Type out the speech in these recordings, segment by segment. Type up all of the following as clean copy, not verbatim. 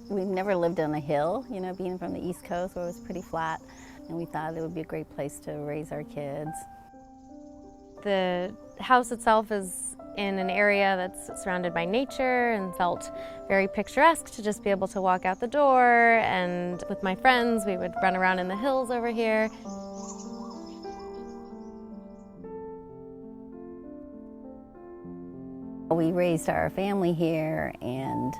We've never lived on a hill, you know, being from the East Coast where it was pretty flat, and we thought it would be a great place to raise our kids. The house itself is in an area that's surrounded by nature and felt very picturesque to just be able to walk out the door, and with my friends we would run around in the hills over here. We raised our family here, and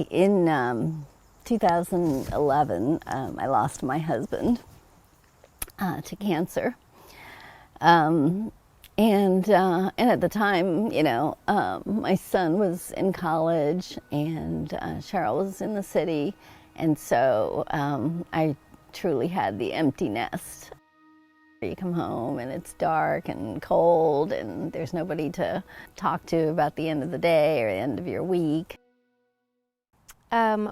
in 2011, I lost my husband to cancer. And at the time, you know, my son was in college, and Cheryl was in the city, and so I truly had the empty nest. You come home and it's dark and cold, and there's nobody to talk to about the end of the day or the end of your week.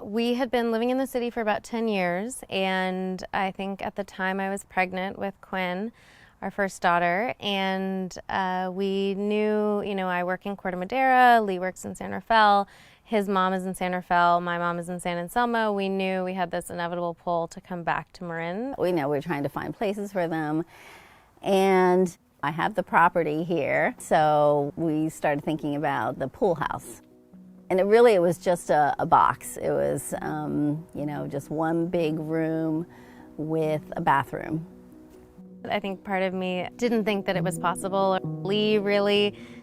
We had been living in the city for about 10 years, and I think at the time I was pregnant with Quinn, our first daughter, and we knew, you know, I work in Corte Madera, Lee works in San Rafael, his mom is in San Rafael, my mom is in San Anselmo. We knew we had this inevitable pull to come back to Marin. We know we're trying to find places for them, and I have the property here, so we started thinking about the pool house. And it was just a box. It was, you know, just one big room with a bathroom. I think part of me didn't think that it was possible. Lee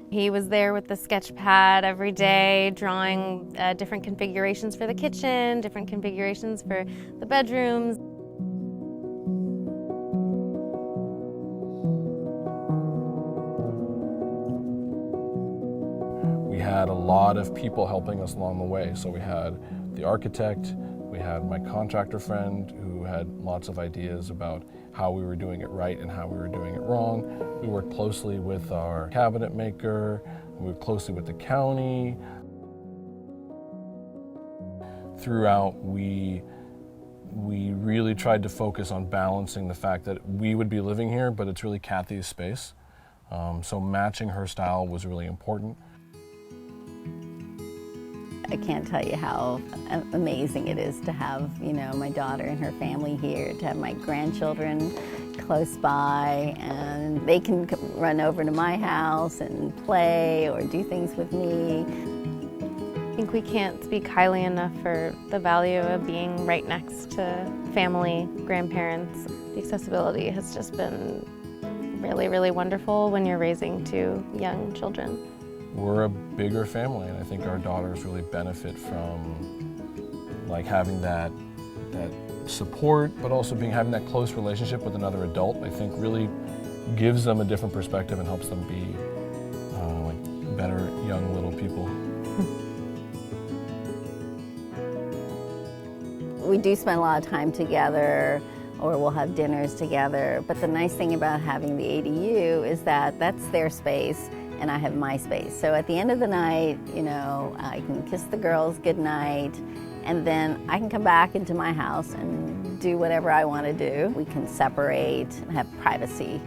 he was there with the sketch pad every day, drawing different configurations for the kitchen, different configurations for the bedrooms. We had a lot of people helping us along the way. So we had the architect, we had my contractor friend who had lots of ideas about how we were doing it right and how we were doing it wrong. We worked closely with our cabinet maker, we worked closely with the county. Throughout, we really tried to focus on balancing the fact that we would be living here, but it's really Kathy's space. So matching her style was really important. I can't tell you how amazing it is to have, you know, my daughter and her family here, to have my grandchildren close by, and they can run over to my house and play or do things with me. I think we can't speak highly enough for the value of being right next to family, grandparents. The accessibility has just been really, really wonderful when you're raising two young children. We're a bigger family, and I think our daughters really benefit from like having that support, but also having that close relationship with another adult. I think really gives them a different perspective and helps them be like better young little people. We do spend a lot of time together, or we'll have dinners together, but the nice thing about having the ADU is that that's their space and I have my space. So at the end of the night, you know, I can kiss the girls goodnight, and then I can come back into my house and do whatever I want to do. We can separate and have privacy.